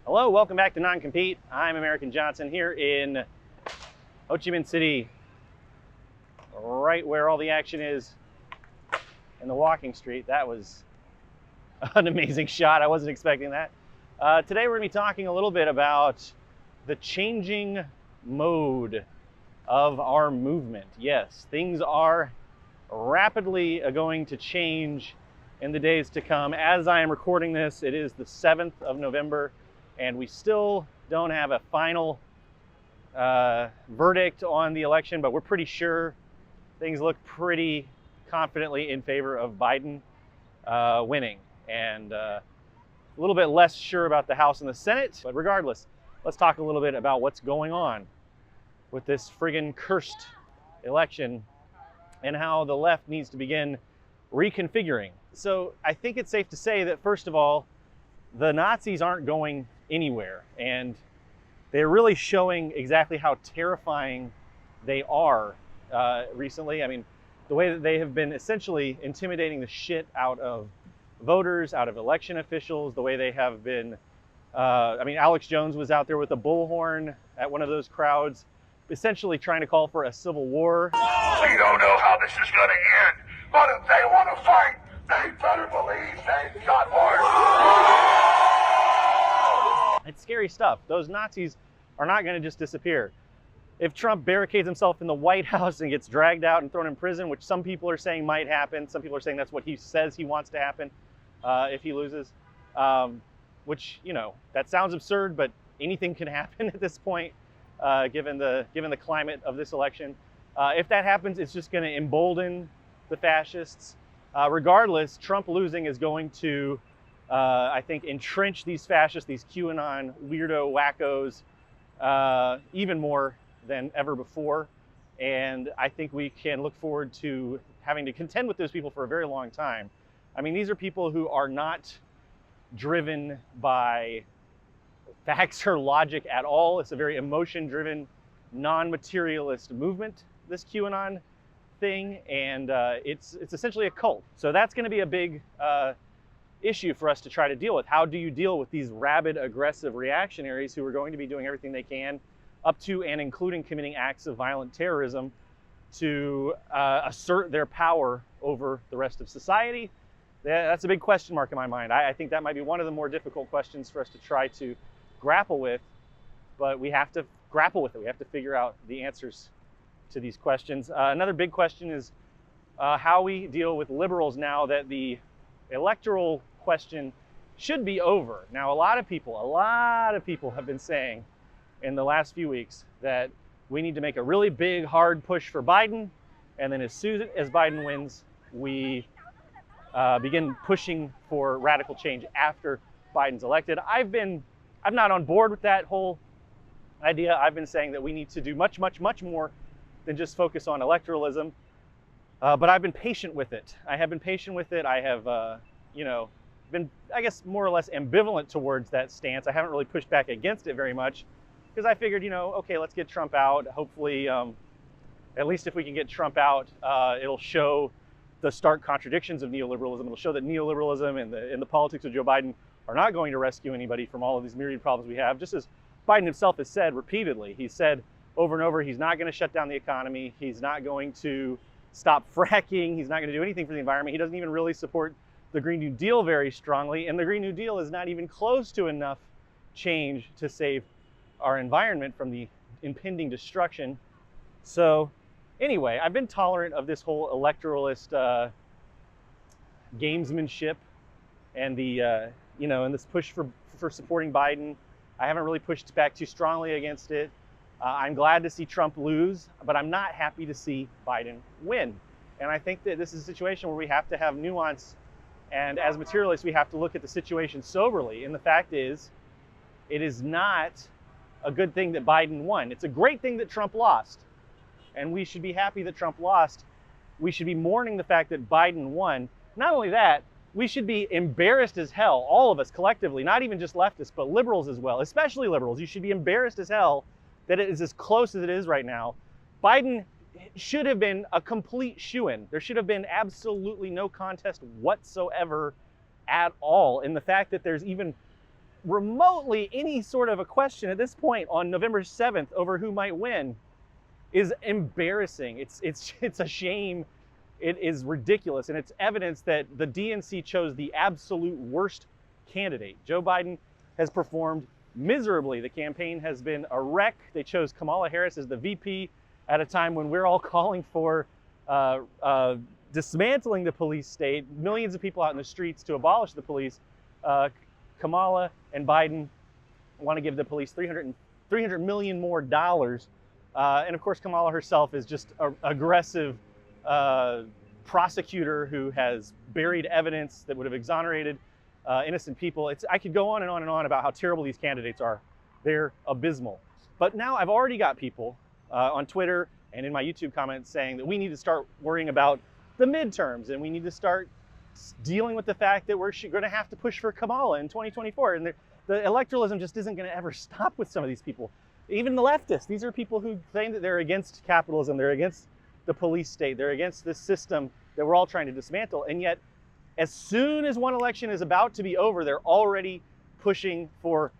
Hello, welcome back to Non-Compete. I'm American Johnson here in Ho Chi Minh City, right where all the action is in the walking street. That was an amazing shot. I wasn't expecting that. Today we're going to be talking a little bit about the changing mode of our movement. Yes, things are rapidly going to change in the days to come. As I am recording this, it is the 7th of November, and we still don't have a final verdict on the election, but we're pretty sure things look pretty confidently in favor of Biden winning, and a little bit less sure about the House and the Senate. But regardless, let's talk a little bit about what's going on with this friggin' cursed election and how the left needs to begin reconfiguring. So I think it's safe to say that, first of all, the Nazis aren't going anywhere, and they're really showing exactly how terrifying they are recently. I mean, the way that they have been essentially intimidating the shit out of voters, out of election officials, the way they have been, Alex Jones was out there with a bullhorn at one of those crowds, essentially trying to call for a civil war. We don't know how this is going to end, but if they want to fight, they better believe they've got horses. It's scary stuff. Those Nazis are not going to just disappear. If Trump barricades himself in the White House and gets dragged out and thrown in prison, which some people are saying might happen, some people are saying that's what he says he wants to happen if he loses, which, you know, that sounds absurd, but anything can happen at this point, given the climate of this election. If that happens, it's just going to embolden the fascists. Regardless, Trump losing is going to, I think, entrench these fascists, these QAnon weirdo wackos, even more than ever before. And I think we can look forward to having to contend with those people for a very long time. I mean, these are people who are not driven by facts or logic at all. It's a very emotion-driven, non-materialist movement, this QAnon thing, and it's essentially a cult. So that's going to be a big issue for us to try to deal with. How do you deal with these rabid, aggressive reactionaries who are going to be doing everything they can, up to and including committing acts of violent terrorism, to assert their power over the rest of society? That's a big question mark in my mind. I think that might be one of the more difficult questions for us to try to grapple with, but we have to grapple with it. We have to figure out the answers to these questions. Another big question is how we deal with liberals now that the electoral question should be over. Now, a lot of people have been saying in the last few weeks that we need to make a really big, hard push for Biden, and then as soon as Biden wins, we begin pushing for radical change after Biden's elected. I'm not on board with that whole idea. I've been saying that we need to do much, much, much more than just focus on electoralism. But I've been patient with it. I have been patient with it. I have, been, I guess, more or less ambivalent towards that stance. I haven't really pushed back against it very much because I figured, okay, let's get Trump out. Hopefully, at least if we can get Trump out, it'll show the stark contradictions of neoliberalism. It'll show that neoliberalism and the politics of Joe Biden are not going to rescue anybody from all of these myriad problems we have. Just as Biden himself has said repeatedly, he said over and over, he's not going to shut down the economy. He's not going to stop fracking. He's not going to do anything for the environment. He doesn't even really support the Green New Deal very strongly. And the Green New Deal is not even close to enough change to save our environment from the impending destruction. So anyway, I've been tolerant of this whole electoralist gamesmanship and the, and this push for supporting Biden. I haven't really pushed back too strongly against it. I'm glad to see Trump lose, but I'm not happy to see Biden win. And I think that this is a situation where we have to have nuance, and as materialists, we have to look at the situation soberly. And the fact is, it is not a good thing that Biden won. It's a great thing that Trump lost, and we should be happy that Trump lost. We should be mourning the fact that Biden won. Not only that, we should be embarrassed as hell, all of us collectively, not even just leftists, but liberals as well, especially liberals. You should be embarrassed as hell that it is as close as it is right now. Biden should have been a complete shoo-in. There should have been absolutely no contest whatsoever at all. And the fact that there's even remotely any sort of a question at this point on November 7th over who might win is embarrassing. It's a shame. It is ridiculous, and it's evidence that the DNC chose the absolute worst candidate. Joe Biden has performed miserably. The campaign has been a wreck. They chose Kamala Harris as the VP at a time when we're all calling for dismantling the police state, millions of people out in the streets to abolish the police. Kamala and Biden want to give the police $300 million more dollars. And of course, Kamala herself is just an aggressive prosecutor who has buried evidence that would have exonerated innocent people. I could go on and on and on about how terrible these candidates are. They're abysmal. But now I've already got people on Twitter and in my YouTube comments saying that we need to start worrying about the midterms, and we need to start dealing with the fact that we're going to have to push for Kamala in 2024. And the electoralism just isn't going to ever stop with some of these people. Even the leftists, these are people who claim that they're against capitalism, they're against the police state, they're against this system that we're all trying to dismantle. And yet, as soon as one election is about to be over, they're already pushing for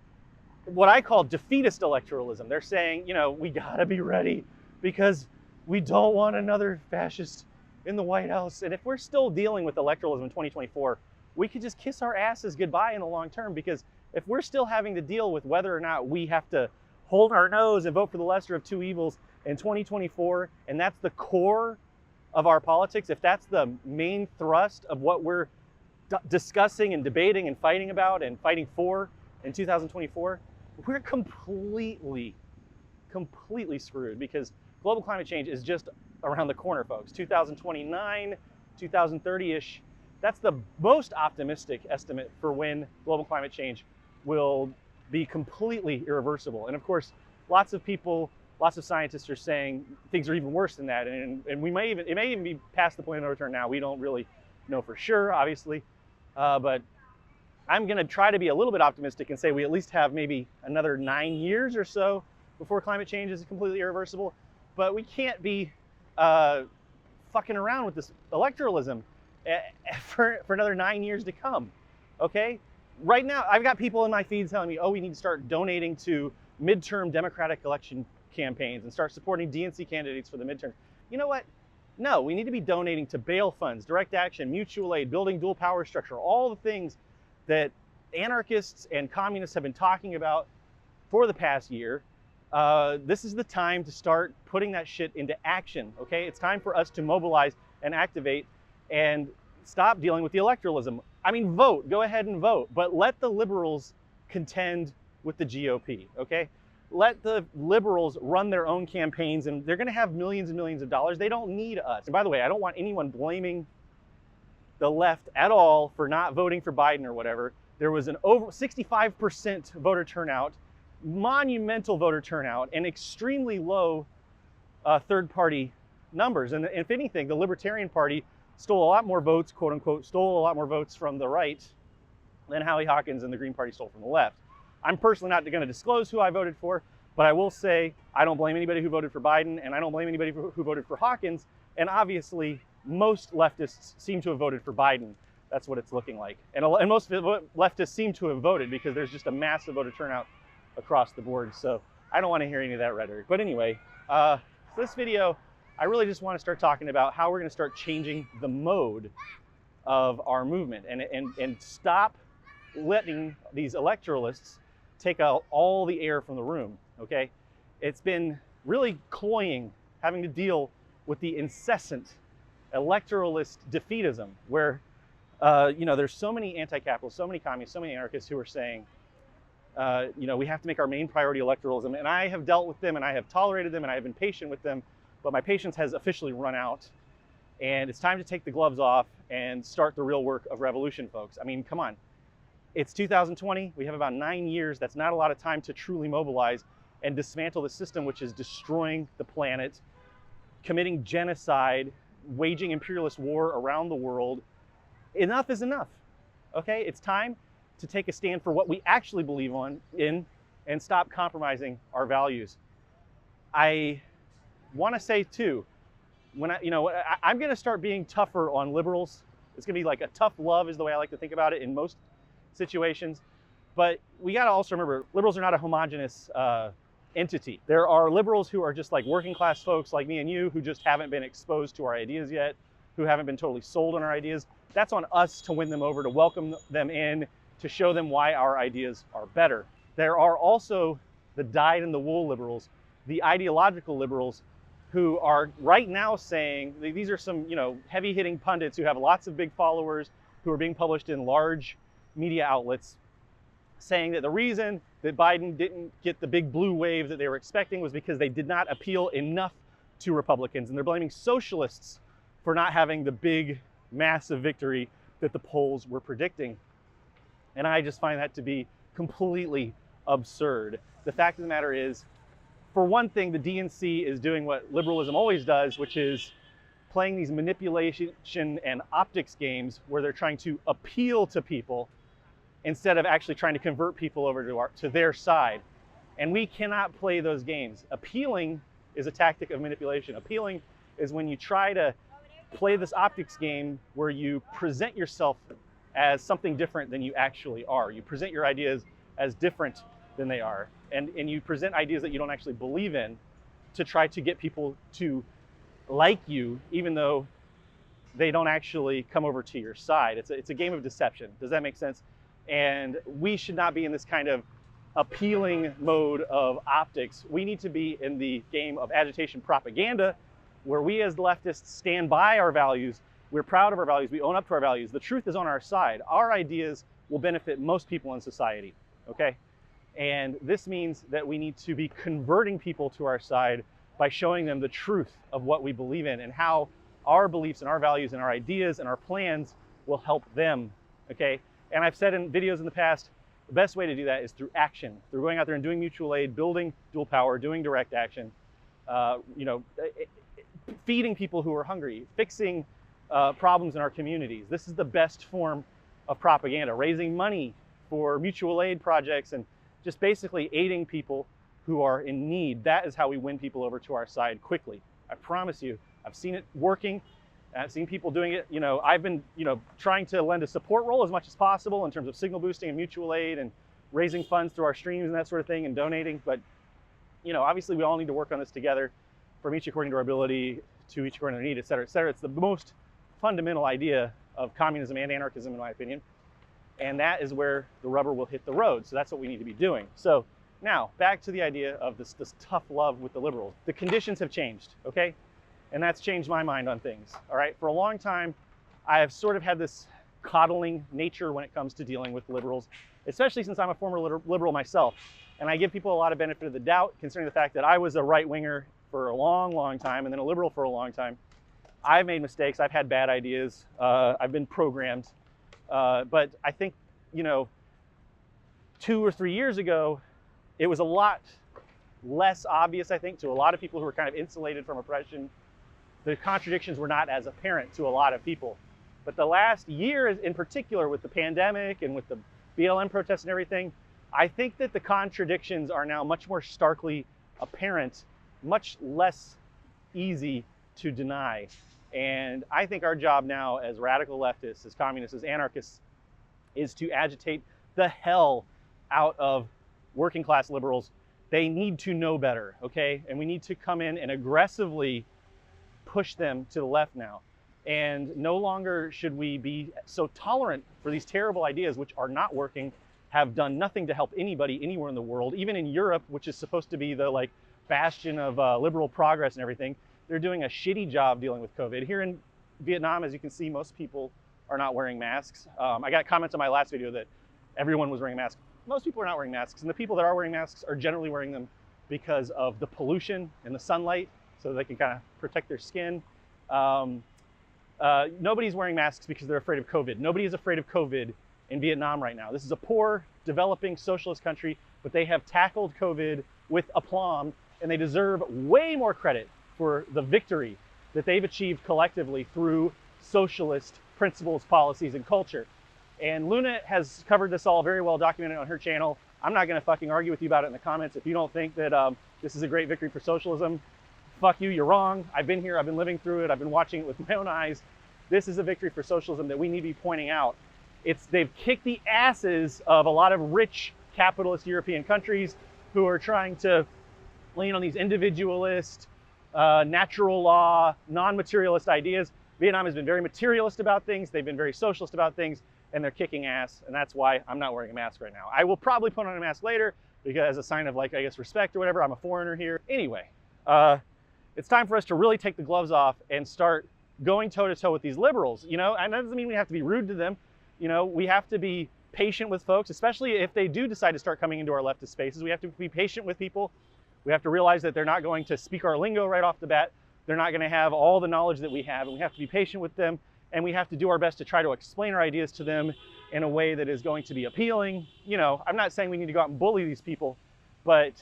what I call defeatist electoralism. They're saying, you know, we gotta be ready because we don't want another fascist in the White House. And if we're still dealing with electoralism in 2024, we could just kiss our asses goodbye in the long term, because if we're still having to deal with whether or not we have to hold our nose and vote for the lesser of two evils in 2024, and that's the core of our politics, if that's the main thrust of what we're discussing and debating and fighting about and fighting for in 2024, we're completely screwed, because global climate change is just around the corner, folks. 2029, 2030-ish, that's the most optimistic estimate for when global climate change will be completely irreversible. And of course, lots of people, lots of scientists are saying things are even worse than that. And it may even be past the point of no return now. We don't really know for sure, obviously. But I'm gonna try to be a little bit optimistic and say we at least have maybe another 9 years or so before climate change is completely irreversible. But we can't be fucking around with this electoralism for another 9 years to come, okay? Right now, I've got people in my feed telling me, oh, we need to start donating to midterm Democratic election campaigns and start supporting DNC candidates for the midterm. You know what? No, we need to be donating to bail funds, direct action, mutual aid, building dual power structure, all the things that anarchists and communists have been talking about for the past year. This is the time to start putting that shit into action, okay? It's time for us to mobilize and activate and stop dealing with the electoralism. I mean, vote, go ahead and vote, but let the liberals contend with the GOP, okay? Let the liberals run their own campaigns, and they're gonna have millions and millions of dollars. They don't need us. And by the way, I don't want anyone blaming the left at all for not voting for Biden or whatever. There was an over 65% voter turnout, monumental voter turnout, and extremely low third-party numbers. And if anything, the Libertarian Party stole a lot more votes, quote unquote, stole a lot more votes from the right than Hallie Hawkins and the Green Party stole from the left. I'm personally not going to disclose who I voted for, but I will say I don't blame anybody who voted for Biden, and I don't blame anybody who voted for Hawkins. And obviously, most leftists seem to have voted for Biden. That's what it's looking like. And most leftists seem to have voted because there's just a massive voter turnout across the board. So I don't want to hear any of that rhetoric. But anyway, this video, I really just want to start talking about how we're going to start changing the mode of our movement and stop letting these electoralists take out all the air from the room, okay? It's been really cloying having to deal with the incessant electoralist defeatism where, you know, there's so many anti-capitalists, so many communists, so many anarchists who are saying, you know, we have to make our main priority electoralism. And I have dealt with them, and I have tolerated them, and I have been patient with them, but my patience has officially run out. And it's time to take the gloves off and start the real work of revolution, folks. I mean, come on. It's 2020, we have about 9 years. That's not a lot of time to truly mobilize and dismantle the system which is destroying the planet, committing genocide, waging imperialist war around the world. Enough is enough, okay? It's time to take a stand for what we actually believe in and stop compromising our values. I wanna say too, I'm gonna start being tougher on liberals. It's gonna be like a tough love is the way I like to think about it in most situations. But we got to also remember, liberals are not a homogenous entity. There are liberals who are just like working class folks like me and you who just haven't been exposed to our ideas yet, who haven't been totally sold on our ideas. That's on us to win them over, to welcome them in, to show them why our ideas are better. There are also the dyed-in-the-wool liberals, the ideological liberals, who are right now saying, these are some, you know, heavy-hitting pundits who have lots of big followers, who are being published in large media outlets, saying that the reason that Biden didn't get the big blue wave that they were expecting was because they did not appeal enough to Republicans. And they're blaming socialists for not having the big, massive victory that the polls were predicting. And I just find that to be completely absurd. The fact of the matter is, for one thing, the DNC is doing what liberalism always does, which is playing these manipulation and optics games where they're trying to appeal to people instead of actually trying to convert people over to their side. And we cannot play those games. Appealing is a tactic of manipulation. Appealing is when you try to play this optics game where you present yourself as something different than you actually are. You present your ideas as different than they are. And you present ideas that you don't actually believe in to try to get people to like you, even though they don't actually come over to your side. It's a game of deception. Does that make sense? And we should not be in this kind of appealing mode of optics. We need to be in the game of agitation propaganda, where we as leftists stand by our values. We're proud of our values. We own up to our values. The truth is on our side. Our ideas will benefit most people in society, okay? And this means that we need to be converting people to our side by showing them the truth of what we believe in and how our beliefs and our values and our ideas and our plans will help them, okay? And I've said in videos in the past, the best way to do that is through action, through going out there and doing mutual aid, building dual power, doing direct action, feeding people who are hungry, fixing problems in our communities. This is the best form of propaganda, raising money for mutual aid projects and just basically aiding people who are in need. That is how we win people over to our side quickly. I promise you, I've seen it working. I've seen people doing it. I've been, trying to lend a support role as much as possible in terms of signal boosting and mutual aid and raising funds through our streams and that sort of thing and donating. But, obviously we all need to work on this together, from each according to our ability to each according to their need, et cetera, et cetera. It's the most fundamental idea of communism and anarchism, in my opinion. And that is where the rubber will hit the road. So that's what we need to be doing. So now back to the idea of this tough love with the liberals. The conditions have changed, okay? And that's changed my mind on things, all right? For a long time, I have sort of had this coddling nature when it comes to dealing with liberals, especially since I'm a former liberal myself. And I give people a lot of benefit of the doubt, considering the fact that I was a right-winger for a long, long time, and then a liberal for a long time. I've made mistakes, I've had bad ideas, I've been programmed. But I think, 2 or 3 years ago, it was a lot less obvious, I think, to a lot of people who were kind of insulated from oppression. The contradictions were not as apparent to a lot of people. But the last year in particular, with the pandemic and with the BLM protests and everything, I think that the contradictions are now much more starkly apparent, much less easy to deny. And I think our job now as radical leftists, as communists, as anarchists, is to agitate the hell out of working class liberals. They need to know better, okay? And we need to come in and aggressively push them to the left now. And no longer should we be so tolerant for these terrible ideas, which are not working, have done nothing to help anybody anywhere in the world. Even in Europe, which is supposed to be the bastion of liberal progress and everything, they're doing a shitty job dealing with COVID. Here in Vietnam, as you can see, most people are not wearing masks. I got comments on my last video that everyone was wearing masks. Most people are not wearing masks, and the people that are wearing masks are generally wearing them because of the pollution and the sunlight, so they can kind of protect their skin. Nobody's wearing masks because they're afraid of COVID. Nobody is afraid of COVID in Vietnam right now. This is a poor, developing socialist country, but they have tackled COVID with aplomb, and they deserve way more credit for the victory that they've achieved collectively through socialist principles, policies, and culture. And Luna has covered this all very well documented on her channel. I'm not gonna fucking argue with you about it in the comments. If you don't think that this is a great victory for socialism, fuck you, you're wrong. I've been here, I've been living through it, I've been watching it with my own eyes. This is a victory for socialism that we need to be pointing out. they've kicked the asses of a lot of rich capitalist European countries who are trying to lean on these individualist, natural law, non-materialist ideas. Vietnam has been very materialist about things. They've been very socialist about things, and they're kicking ass. And that's why I'm not wearing a mask right now. I will probably put on a mask later because as a sign of, like, I guess, respect or whatever. I'm a foreigner here. Anyway, it's time for us to really take the gloves off and start going toe-to-toe with these liberals, you know? And that doesn't mean we have to be rude to them. You know, we have to be patient with folks, especially if they do decide to start coming into our leftist spaces. We have to be patient with people. We have to realize that they're not going to speak our lingo right off the bat. They're not going to have all the knowledge that we have, and we have to be patient with them, and we have to do our best to try to explain our ideas to them in a way that is going to be appealing. You know, I'm not saying we need to go out and bully these people, but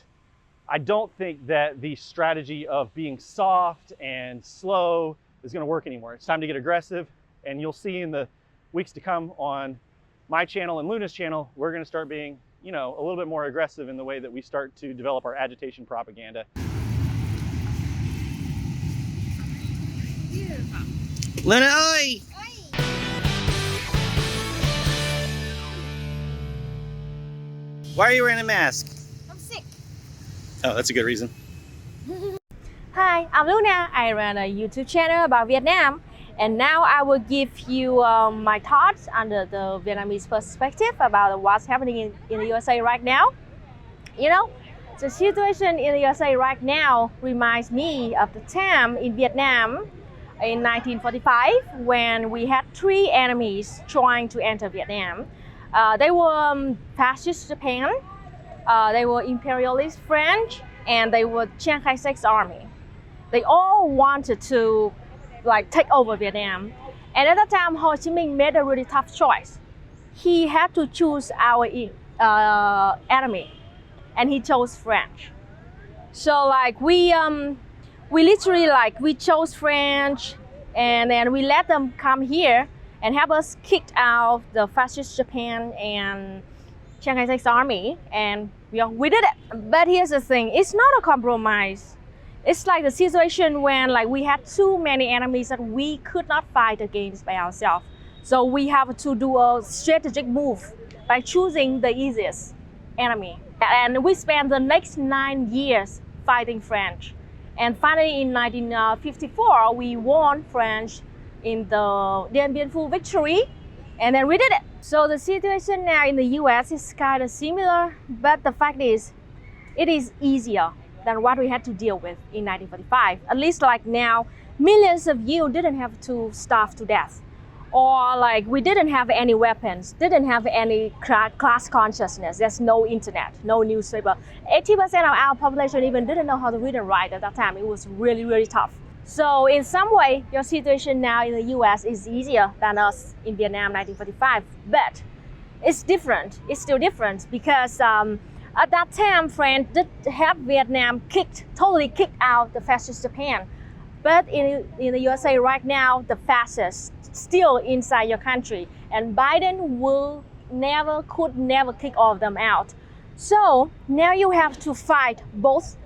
I don't think that the strategy of being soft and slow is going to work anymore. It's time to get aggressive, and you'll see in the weeks to come on my channel and Luna's channel, we're going to start being, you know, a little bit more aggressive in the way that we start to develop our agitation propaganda. Luna ơi! Why are you wearing a mask? I'm sick. Oh, that's a good reason. Hi, I'm Luna. I run a YouTube channel about Vietnam, and now I will give you my thoughts under the Vietnamese perspective about what's happening in the USA right now. You know, the situation in the USA right now reminds me of the time in Vietnam in 1945 when we had three enemies trying to enter Vietnam. They were fascist Japan, they were imperialist French, and they were Chiang Kai-shek's army. They all wanted to take over Vietnam. And at that time, Ho Chi Minh made a really tough choice. He had to choose our enemy, and he chose French. So we literally we chose French, and then we let them come here and have us kicked out the fascist Japan and Chiang Kai-shek's army, and we did it. But here's the thing, it's not a compromise. It's like the situation when we had too many enemies that we could not fight against by ourselves. So we have to do a strategic move by choosing the easiest enemy. And we spent the next 9 years fighting French. And finally in 1954, we won French in the Dien Bien Phu victory, and then we did it. So the situation now in the US is kind of similar, but the fact is, it is easier than what we had to deal with in 1945. At least now, millions of you didn't have to starve to death. Or we didn't have any weapons, didn't have any class consciousness. There's no internet, no newspaper. 80% of our population even didn't know how to read and write at that time. It was really, really tough. So in some way, your situation now in the US is easier than us in Vietnam 1945. But it's different, it's still different because at that time, France did have Vietnam totally kicked out the fascist Japan. But in the USA right now, the fascists still inside your country, and Biden could never kick all of them out. So now you have to fight both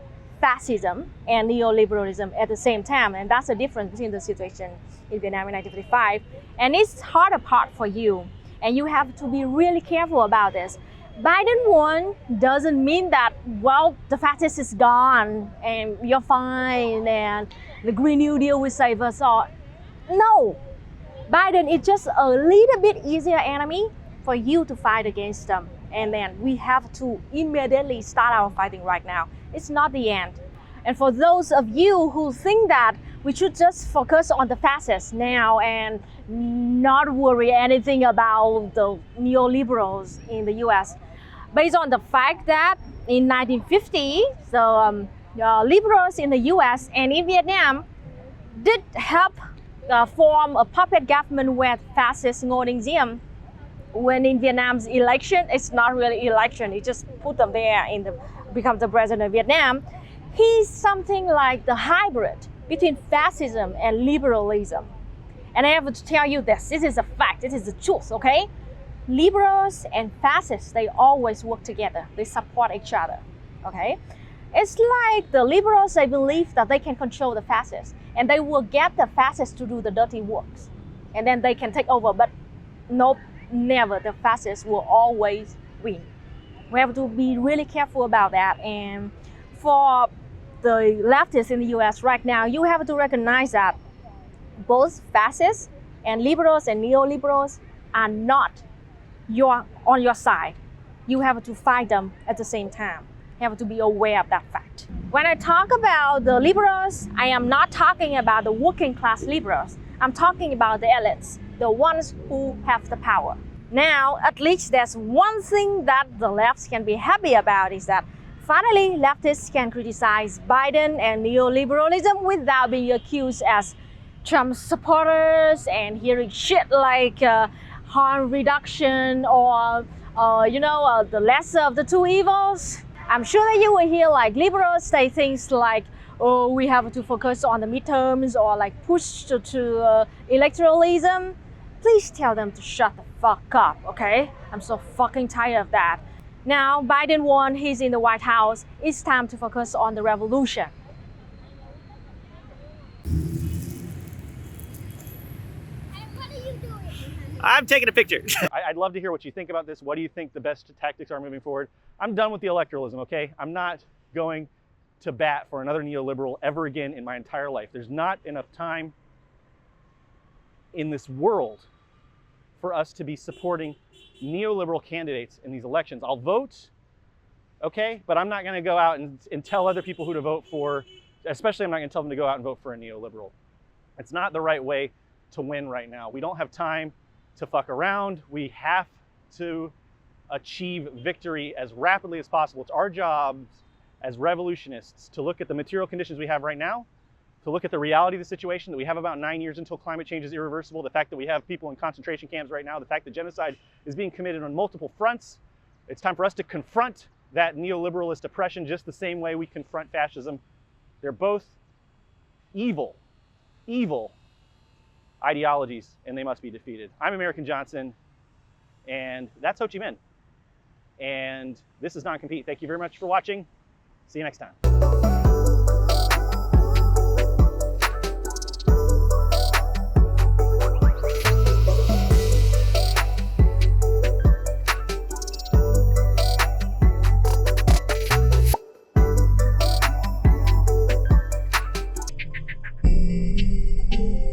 fascism and neoliberalism at the same time, and that's the difference between the situation in Vietnam in 1945. And it's harder part for you, and you have to be really careful about this. Biden won doesn't mean that, well, the fascist is gone and you're fine and the Green New Deal will save us all. No, Biden is just a little bit easier enemy for you to fight against them. And then we have to immediately start our fighting right now. It's not the end. And for those of you who think that we should just focus on the fascists now and not worry anything about the neoliberals in the US, based on the fact that in 1950, liberals in the US and in Vietnam did help form a puppet government with fascist Ngô Đình Diệm. When in Vietnam's election, it's not really election, he just put them there become the president of Vietnam. He's something like the hybrid between fascism and liberalism. And I have to tell you this is a fact, this is the truth, okay? Liberals and fascists, they always work together. They support each other, okay? It's like the liberals, they believe that they can control the fascists and they will get the fascists to do the dirty works and then they can take over. But nope, never, the fascists will always win. We have to be really careful about that. And for the leftists in the US right now, you have to recognize that both fascists and liberals and neoliberals are not on your side. You have to fight them at the same time. You have to be aware of that fact. When I talk about the liberals, I am not talking about the working class liberals. I'm talking about the elites, the ones who have the power. Now, at least there's one thing that the left can be happy about is that finally leftists can criticize Biden and neoliberalism without being accused as Trump supporters and hearing shit like harm reduction or the lesser of the two evils. I'm sure that you will hear like liberals say things like, oh, we have to focus on the midterms or like push to electoralism. Please tell them to shut the fuck up, okay? I'm so fucking tired of that. Now, Biden won, he's in the White House. It's time to focus on the revolution. I'm taking a picture. I'd love to hear what you think about this. What do you think the best tactics are moving forward? I'm done with the electoralism, okay? I'm not going to bat for another neoliberal ever again in my entire life. There's not enough time in this world for us to be supporting neoliberal candidates in these elections. I'll vote, okay? But I'm not gonna go out and tell other people who to vote for, especially I'm not gonna tell them to go out and vote for a neoliberal. It's not the right way to win right now. We don't have time to fuck around. We have to achieve victory as rapidly as possible. It's our jobs as revolutionists to look at the material conditions we have right now, to look at the reality of the situation, that we have about 9 years until climate change is irreversible, the fact that we have people in concentration camps right now, the fact that genocide is being committed on multiple fronts. It's time for us to confront that neoliberalist oppression just the same way we confront fascism. They're both evil, evil ideologies, and they must be defeated. I'm American Johnson, and that's Ho Chi Minh. And this is Non-Compete. Thank you very much for watching. See you next time.